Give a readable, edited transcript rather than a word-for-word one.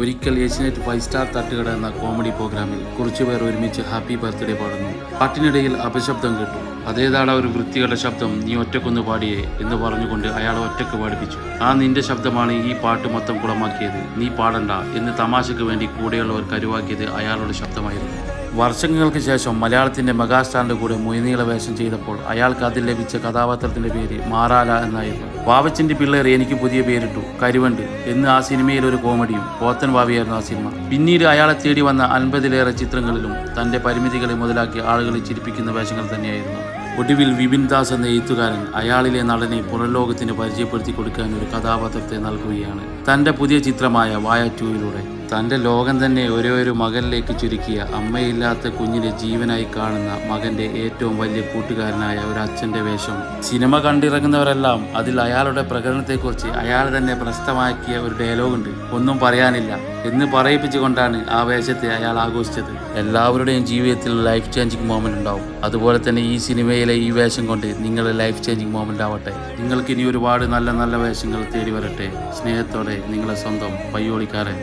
ഒരിക്കൽ ഏഷ്യനെറ്റ് 5 സ്റ്റാർ തട്ടുകട എന്ന കോമഡി പ്രോഗ്രാമിൽ കുറച്ചുപേർ ഒരുമിച്ച് ഹാപ്പി ബർത്ത്ഡേ പാടുന്നു. പാട്ടിനിടയിൽ അപശബ്ദം കേട്ടു. അതേതാടാ ഒരു വൃത്തികളുടെ ശബ്ദം, നീ ഒറ്റക്കൊന്ന് പാടിയേ എന്ന് പറഞ്ഞുകൊണ്ട് അയാൾ ഒറ്റക്ക് പാടിപ്പിച്ചു. ആ നിന്റെ ശബ്ദമാണ് ഈ പാട്ട് മൊത്തം കുളമാക്കിയത്, നീ പാടണ്ട എന്ന് തമാശയ്ക്ക് വേണ്ടി കൂടെയുള്ളവർ കരുവാക്കിയത് അയാളുടെ ശബ്ദമായിരുന്നു. വർഷങ്ങൾക്ക് ശേഷം മലയാളത്തിന്റെ മെഗാസ്റ്റാറിന്റെ കൂടെ മൊയ്നീള വേഷം ചെയ്തപ്പോൾ അയാൾക്ക് അതിൽ ലഭിച്ച കഥാപാത്രത്തിന്റെ പേര് മാറാല എന്നായിരുന്നു. വാവച്ചിന്റെ പിള്ളേർ എനിക്ക് പുതിയ പേരിട്ടു, കരുവണ്ട് എന്ന് ആ സിനിമയിൽ ഒരു കോമഡിയും പോത്തൻ വാവിയായിരുന്നു ആ സിനിമ. പിന്നീട് അയാളെ തേടി വന്ന 50-ലേറെ ചിത്രങ്ങളിലും തന്റെ പരിമിതികളെ മുതലാക്കി ആളുകളെ ചിരിപ്പിക്കുന്ന വേഷങ്ങൾ തന്നെയായിരുന്നു. ഒടുവിൽ വിപിൻ ദാസ് എന്ന എഴുത്തുകാരൻ അയാളിലെ നടനെ പുറംലോകത്തിന് പരിചയപ്പെടുത്തി കൊടുക്കാൻ ഒരു കഥാപാത്രത്തെ നൽകുകയാണ് തന്റെ പുതിയ ചിത്രമായ വായ 2-യിലൂടെ. തന്റെ ലോകം തന്നെ ഒരു മകനിലേക്ക് ചുരുക്കിയ, അമ്മയില്ലാത്ത കുഞ്ഞിനെ ജീവനായി കാണുന്ന മകന്റെ ഏറ്റവും വലിയ കൂട്ടുകാരനായ ഒരു അച്ഛന്റെ വേഷം. സിനിമ കണ്ടിറങ്ങുന്നവരെല്ലാം അതിൽ അയാളുടെ പ്രകടനത്തെക്കുറിച്ച് അയാൾ തന്നെ പ്രശസ്തമാക്കിയ ഒരു ഡയലോഗുണ്ട്, ഒന്നും പറയാനില്ല എന്ന് പറയിപ്പിച്ചുകൊണ്ടാണ് ആ വേഷത്തെ അയാൾ ആഘോഷിച്ചത്. എല്ലാവരുടെയും ജീവിതത്തിൽ ലൈഫ് ചേഞ്ചിങ് മൊമെന്റ് ഉണ്ടാവും. അതുപോലെ തന്നെ ഈ സിനിമയിലെ ഈ വേഷം കൊണ്ട് നിങ്ങളുടെ ലൈഫ് ചേഞ്ചിങ് മൊമെന്റ് ആവട്ടെ. നിങ്ങൾക്ക് ഇനി ഒരുപാട് നല്ല നല്ല വേഷങ്ങൾ തേടി വരട്ടെ. സ്നേഹത്തോടെ നിങ്ങളെ സ്വന്തം പയ്യോളിക്കാരൻ.